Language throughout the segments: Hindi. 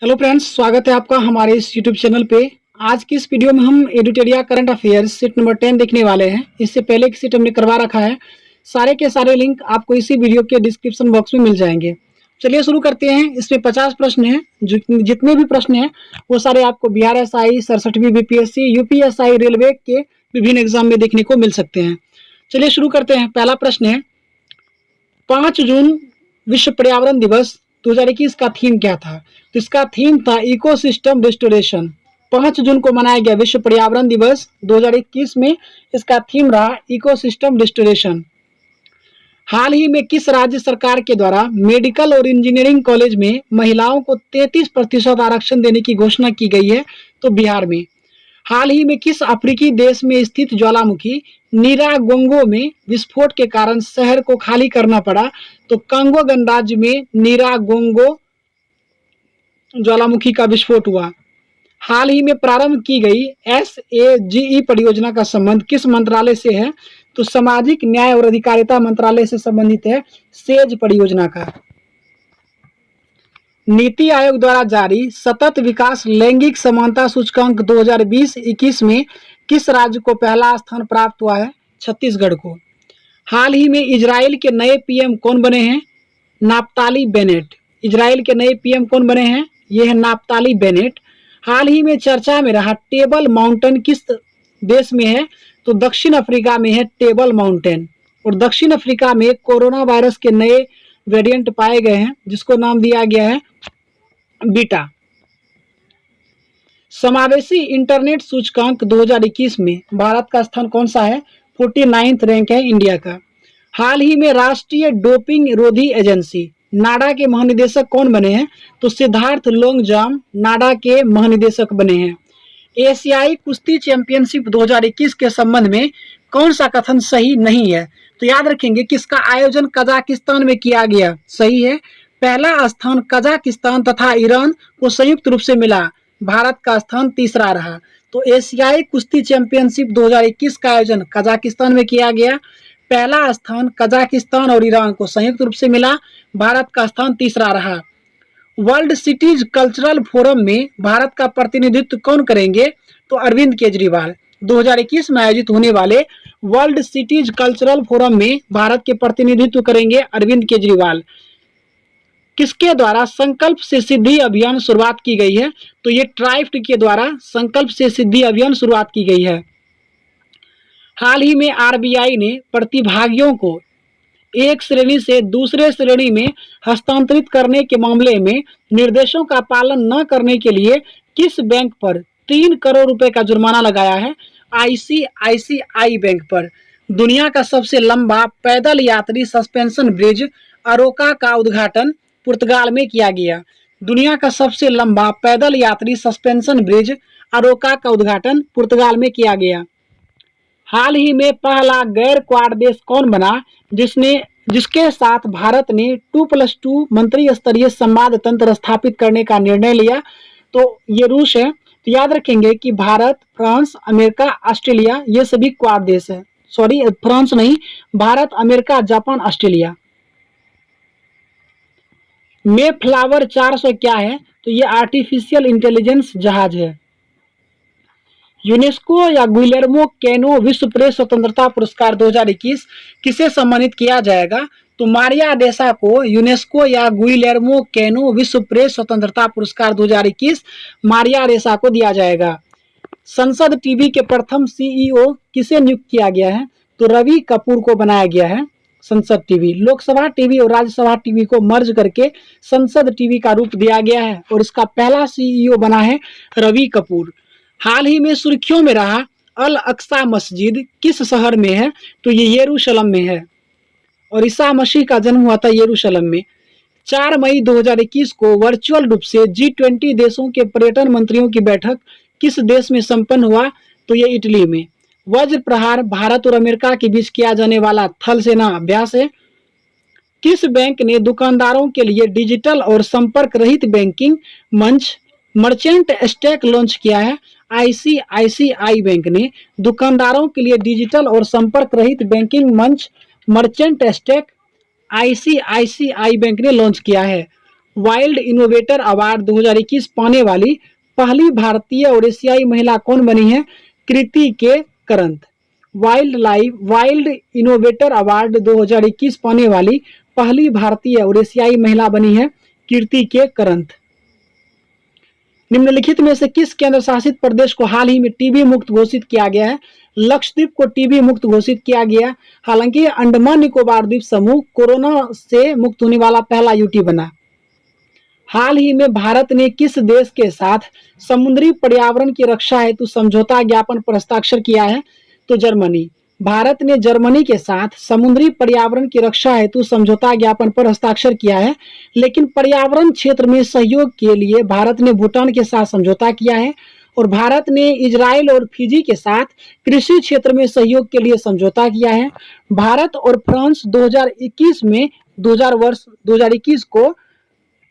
हेलो फ्रेंड्स, स्वागत है आपका हमारे इस यूट्यूब चैनल पे। आज की इस वीडियो में हम एडिटोरिया करंट अफेयर्स सीट नंबर 10 देखने वाले हैं। इससे पहले की सीट हमने करवा रखा है। सारे के सारे लिंक आपको इसी वीडियो के डिस्क्रिप्शन बॉक्स में मिल जाएंगे। चलिए शुरू करते हैं। इसमें 50 प्रश्न हैं। जितने भी प्रश्न हैं वो सारे आपको BRSI, 67वीं BPSC, UPSI, रेलवे के विभिन्न एग्जाम में देखने को मिल सकते हैं। चलिए शुरू करते हैं। पहला प्रश्न है, 5 जून विश्व पर्यावरण दिवस 2021 का थीम क्या था? तो इसका थीम था इकोसिस्टम रिस्टोरेशन। 5 जून को मनाया गया विश्व पर्यावरण दिवस 2021 में। इसका थीम रहा इकोसिस्टम रिस्टोरेशन। हाल ही में किस राज्य सरकार के द्वारा मेडिकल और इंजीनियरिंग कॉलेज में महिलाओं को 33% आरक्षण देने की घोषणा की गई है? तो बिहार में। हाल ही में किस अफ्रीकी देश में स्थित ज्वालामुखी नीरागोंगो में विस्फोट के कारण शहर को खाली करना पड़ा? तो कांगो गणराज्य में नीरागोंगो ज्वालामुखी का विस्फोट हुआ। हाल ही में प्रारंभ की गई SAGE परियोजना का संबंध किस मंत्रालय से है? तो सामाजिक न्याय और अधिकारिता मंत्रालय से संबंधित है सेज परियोजना का। नीति आयोग द्वारा जारी सतत विकास लैंगिक समानता सूचकांक 2020-21 में किस राज्य को पहला स्थान प्राप्त हुआ है? छत्तीसगढ़ को। हाल ही में इजराइल के नए PM कौन बने हैं? Naftali Bennett. इजराइल के नए PM कौन बने हैं? ये है नाफ्ताली बेनेट। हाल ही में चर्चा में रहा टेबल माउंटेन किस देश में है? तो दक्षिण अफ्रीका में है टेबल माउंटेन। और दक्षिण अफ्रीका में कोरोना वायरस के नए वेरिएंट पाए गए हैं जिसको नाम दिया गया है बीटा। समावेशी इंटरनेट सूचकांक 2021 में भारत का स्थान कौन सा है? 49th रैंक है इंडिया का। हाल ही में राष्ट्रीय डोपिंग रोधी एजेंसी नाडा के महानिदेशक कौन बने हैं? तो सिद्धार्थ लोंगजाम नाडा के महानिदेशक बने हैं। एशियाई कुश्ती चैंपियनशिप 2021 के संबंध में कौन सा कथन सही नहीं है? तो याद रखेंगे किसका आयोजन कजाकिस्तान में किया गया? सही है। पहला स्थान कजाकिस्तान तथा ईरान को संयुक्त रूप से मिला। भारत का स्थान तीसरा रहा। तो एशियाई कुश्ती चैंपियनशिप 2021 का आयोजन कजाकिस्तान में किया गया। पहला स्थान कजाकिस्तान और ईरान को संयुक्त रूप से मिला। भारत का स्थान तीसरा रहा। वर्ल्ड सिटीज कल्चरल फोरम में भारत का प्रतिनिधित्व कौन करेंगे? तो अरविंद केजरीवाल। 2021 में आयोजित होने वाले वर्ल्ड सिटीज कल्चरल फोरम में भारत के प्रतिनिधित्व करेंगे अरविंद केजरीवाल। किसके द्वारा संकल्प से सिद्धि अभियान शुरुआत की गई है? तो ये ट्राइफ्ट के द्वारा संकल्प से सिद्धि अभियान शुरुआत की गई है। हाल ही में RBI ने प्रतिभागियों को एक श्रेणी से दूसरे श्रेणी में हस्तांतरित करने के मामले में निर्देशों का पालन न करने के लिए किस बैंक पर 3 करोड़ रुपए का जुर्माना लगाया है? ICICI बैंक पर। दुनिया का सबसे लंबा पैदल यात्री सस्पेंशन ब्रिज अरोका का उद्घाटन पुर्तगाल में किया गया। दुनिया का सबसे लंबा पैदल यात्री सस्पेंशन ब्रिज अरोका का उद्घाटन पुर्तगाल में किया गया। हाल ही में पहला गैर क्वाड देश कौन बना जिसके साथ भारत ने 2+2 मंत्री स्तरीय संवाद तंत्र स्थापित करने का निर्णय लिया? तो ये रूस है। तो याद रखेंगे कि भारत, फ्रांस, अमेरिका, ऑस्ट्रेलिया ये सभी क्वाड देश है। सॉरी, फ्रांस नहीं, Bharat, America, Japan, Australia. Mayflower 400 क्या है? तो ये आर्टिफिशियल इंटेलिजेंस जहाज है। यूनेस्को या गुइलेर्मो कैनो विश्व प्रेस स्वतंत्रता पुरस्कार 2021 किसे सम्मानित किया जाएगा? तो मारिया रेसा को यूनेस्को या गुइलेर्मो कैनो विश्व प्रेस स्वतंत्रता पुरस्कार 2021 मारिया रेसा को दिया जाएगा। संसद टीवी के प्रथम CEO किसे नियुक्त किया गया है? तो रवि कपूर को बनाया गया है संसद टीवी। लोकसभा टीवी और राज्यसभा टीवी को मर्ज करके संसद टीवी का रूप दिया गया है और इसका पहला CEO बना है रवि कपूर। हाल ही में सुर्खियों में रहा अल अक्सा मस्जिद किस शहर में है? तो ये यरूशलेम में है और ईसा मसीह का जन्म हुआ था यरूशलेम में। 4 मई 2021 को वर्चुअल रूप से G20 देशों के पर्यटन मंत्रियों की बैठक किस देश में संपन्न हुआ? तो ये इटली में। वज्र प्रहार भारत और अमेरिका के बीच किया जाने वाला थल सेना अभ्यास है। किस बैंक ने दुकानदारों के लिए डिजिटल और संपर्क रहित बैंकिंग मंच मर्चेंट स्टैक लॉन्च किया है? ICICI बैंक ने दुकानदारों के लिए डिजिटल और संपर्क रहित बैंकिंग मंच मर्चेंट स्टैक ICICI बैंक ने लॉन्च किया है। वाइल्ड इनोवेटर अवार्ड 2021 पाने वाली पहली भारतीय और एशियाई महिला कौन बनी है? कृति के करंत। वाइल्ड इनोवेटर अवार्ड 2021 पाने वाली पहली भारतीय और एशियाई महिला बनी है कृति के करंत। निम्नलिखित में से किस केंद्र शासित प्रदेश को हाल ही में टीबी मुक्त घोषित किया गया है? लक्षद्वीप को टीबी मुक्त घोषित किया गया। हालांकि अंडमान निकोबार द्वीप समूह कोरोना से मुक्त होने वाला पहला यूटी बना। हाल ही में भारत ने किस देश के साथ समुद्री पर्यावरण की रक्षा हेतु समझौता ज्ञापन पर हस्ताक्षर किया है? तो जर्मनी। भारत ने जर्मनी के साथ समुद्री पर्यावरण की रक्षा हेतु समझौता ज्ञापन पर हस्ताक्षर किया है, लेकिन पर्यावरण क्षेत्र में सहयोग के लिए भारत ने भूटान के साथ समझौता किया है और भारत ने इजराइल और फिजी के साथ कृषि क्षेत्र में सहयोग के लिए समझौता किया है। भारत और फ्रांस 2021 में 2021 को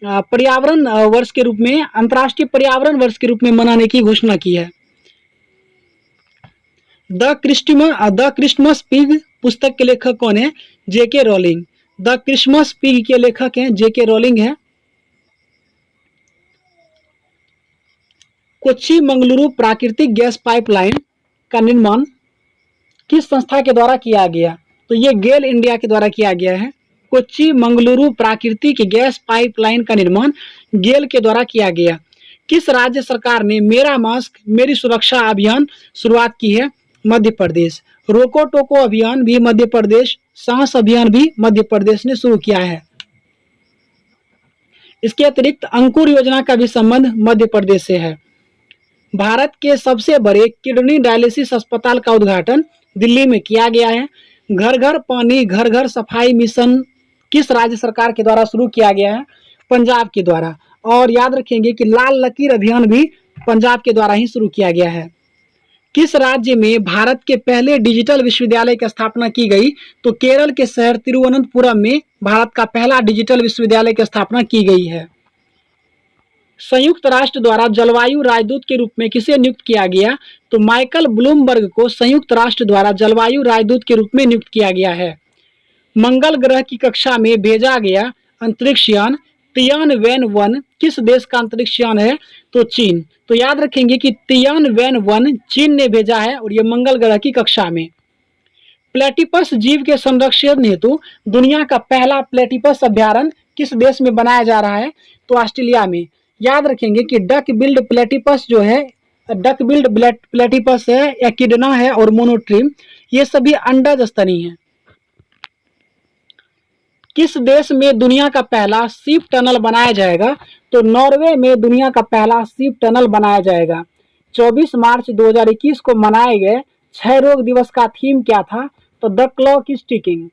पर्यावरण वर्ष के रूप में, अंतर्राष्ट्रीय पर्यावरण वर्ष के रूप में मनाने की घोषणा की है। द क्रिसमस पिग पुस्तक के लेखक कौन है? जेके रोलिंग। द क्रिसमस पिग के लेखक हैं जेके रोलिंग है। कोच्चि मंगलुरु प्राकृतिक गैस पाइपलाइन का निर्माण किस संस्था के द्वारा किया गया? तो ये गेल इंडिया के द्वारा किया गया है। कोच्चि मंगलुरु प्राकृतिक गैस पाइपलाइन का निर्माण गेल के द्वारा किया गया। किस राज्य सरकार ने मेरा मास्क मेरी सुरक्षा अभियान शुरुआत की है? मध्य प्रदेश। रोको टोको अभियान भी मध्य प्रदेश, सांस अभियान भी मध्य प्रदेश ने शुरू किया है। इसके अतिरिक्त अंकुर योजना का भी संबंध मध्य प्रदेश से है। भारत के सबसे बड़े किडनी डायलिसिस अस्पताल का उद्घाटन दिल्ली में किया गया है। घर घर पानी घर घर सफाई मिशन किस राज्य सरकार के द्वारा शुरू किया गया है? पंजाब के द्वारा। और याद रखेंगे कि लाल लकीर अभियान भी पंजाब के द्वारा ही शुरू किया गया है। किस राज्य में भारत के पहले डिजिटल विश्वविद्यालय की स्थापना की गई? तो केरल के शहर तिरुवनंतपुरम में भारत का पहला डिजिटल विश्वविद्यालय की स्थापना की गई है। संयुक्त राष्ट्र द्वारा जलवायु राजदूत के रूप में किसे नियुक्त किया गया? तो माइकल ब्लूमबर्ग को संयुक्त राष्ट्र द्वारा जलवायु राजदूत के रूप में नियुक्त किया गया है। मंगल ग्रह की कक्षा में भेजा गया अंतरिक्ष यान तियानवेन-1 किस देश का अंतरिक्ष यान है? तो चीन। तो याद रखेंगे कि तियानवेन-1 चीन ने भेजा है और ये मंगल ग्रह की कक्षा में। प्लेटिपस जीव के संरक्षण हेतु दुनिया का पहला प्लेटिपस अभ्यारण्य किस देश में बनाया जा रहा है? तो ऑस्ट्रेलिया में। याद रखेंगे कि डक बिल्ड प्लेटिपस जो है, डक बिल्ड प्लेटिपस है, एकिडना है और मोनोट्रिम, ये सभी अंडज स्तनी हैं। किस देश में दुनिया का पहला शिप टनल बनाया जाएगा? तो नॉर्वे में दुनिया का पहला शिप टनल बनाया जाएगा। 24 मार्च 2021 को मनाए गए क्षय रोग दिवस का थीम क्या था? तो द क्लॉक इज टिकिंग।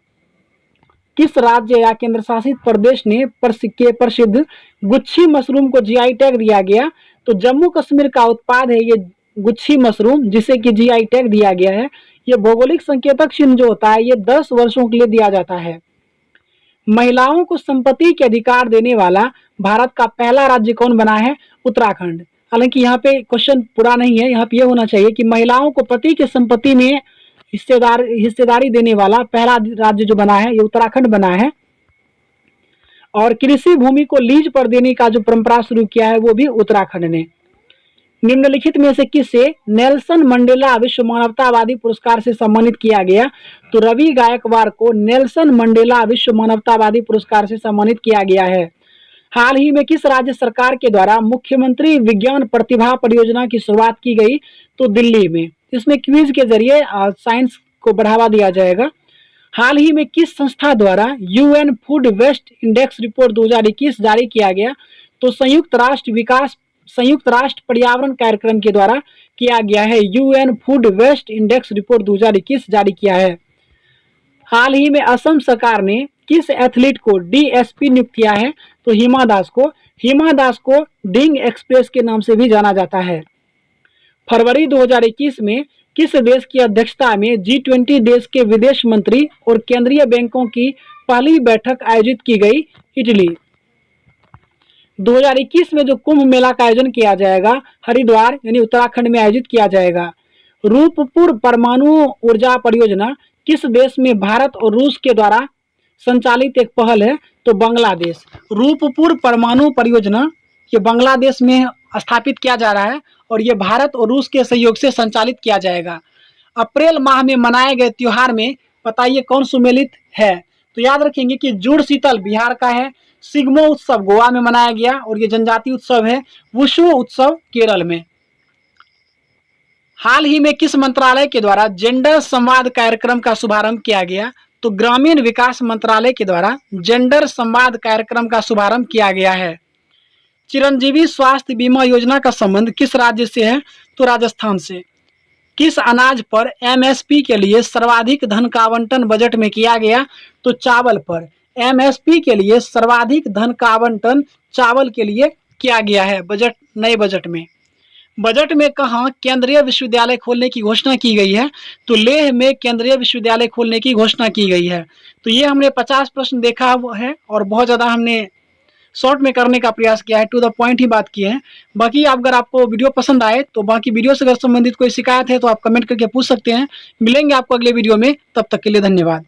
किस राज्य या केंद्र शासित प्रदेश ने प्रसिद्ध गुच्छी मशरूम को जीआई टैग दिया गया? तो जम्मू कश्मीर का उत्पाद है ये गुच्छी मशरूम, जिसे कि जीआई टैग दिया गया है। ये भौगोलिक संकेतक चिन्ह जो होता है ये 10 वर्षों के लिए दिया जाता है। महिलाओं को संपत्ति के अधिकार देने वाला भारत का पहला राज्य कौन बना है? उत्तराखंड। हालांकि यहाँ पे क्वेश्चन पूरा नहीं है, यहाँ पे ये होना चाहिए कि महिलाओं को पति की संपत्ति में हिस्सेदारी देने वाला पहला राज्य जो बना है ये उत्तराखंड बना है। और कृषि भूमि को लीज पर देने का जो परंपरा शुरू किया है वो भी उत्तराखंड ने। निम्नलिखित में से किसे नेल्सन मंडेला विश्व मानवतावादी पुरस्कार से सम्मानित किया गया? तो रवि गायकवाड़ को नेल्सन मंडेला विश्व मानवतावादी पुरस्कार से सम्मानित किया गया है। हाल ही में किस राज्य सरकार के द्वारा मुख्यमंत्री विज्ञान प्रतिभा परियोजना की शुरुआत की गई? तो दिल्ली में। इसमें क्विज के जरिए साइंस को बढ़ावा दिया जाएगा। हाल ही में किस संस्था द्वारा UN food waste index report 2021 जारी किया गया? तो संयुक्त राष्ट्र पर्यावरण कार्यक्रम के द्वारा किया गया है। UN food waste index report 2021 जारी किया है। हाल ही में असम सरकार ने किस एथलीट को डीएसपी नियुक्त किया है? तो हिमा दास को डिंग एक्सप्रेस के नाम से भी जाना जाता है। फरवरी 2021 में किस देश की अध्यक्षता में G20 देश के विदेश मंत्री और केंद्रीय बैंकों की पहली बैठक आयोजित की गई? इटली। 2021 में जो कुंभ मेला का आयोजन किया जाएगा हरिद्वार यानी उत्तराखंड में आयोजित किया जाएगा। रूपपुर परमाणु ऊर्जा परियोजना किस देश में भारत और रूस के द्वारा संचालित एक पहल है? तो बांग्लादेश। रूपपुर परमाणु परियोजना ये बांग्लादेश में स्थापित किया जा रहा है और ये भारत और रूस के सहयोग से संचालित किया जाएगा। अप्रैल माह में मनाए गए त्योहार में बताइए कौन सुमेलित है। तो याद रखेंगे कि जुड़ शीतल बिहार का है, सिग्मो उत्सव गोवा में मनाया गया और ये जनजातीय उत्सव है, वुशु उत्सव केरल में। हाल ही में किस मंत्रालय के द्वारा जेंडर संवाद कार्यक्रम का शुभारंभ किया गया। तो ग्रामीण विकास मंत्रालय के द्वारा जेंडर संवाद कार्यक्रम का शुभारंभ किया गया है। चिरंजीवी स्वास्थ्य बीमा योजना का संबंध किस राज्य से है। तो राजस्थान से। किस अनाज पर एमएसपी के लिए सर्वाधिक धन का आवंटन बजट में किया गया। तो चावल पर। एमएसपी के लिए सर्वाधिक धन का आवंटन चावल के लिए किया गया है नए बजट में। बजट में कहाँ केंद्रीय विश्वविद्यालय खोलने की घोषणा की गई है। तो लेह में केंद्रीय विश्वविद्यालय खोलने की घोषणा की गई है। तो ये हमने 50 प्रश्न देखा है और बहुत ज़्यादा हमने शॉर्ट में करने का प्रयास किया है, टू द पॉइंट ही बात की है। बाकी अगर आपको वीडियो पसंद आए तो बाकी वीडियो से अगर संबंधित कोई शिकायत है तो आप कमेंट करके पूछ सकते हैं। मिलेंगे आपको अगले वीडियो में, तब तक के लिए धन्यवाद।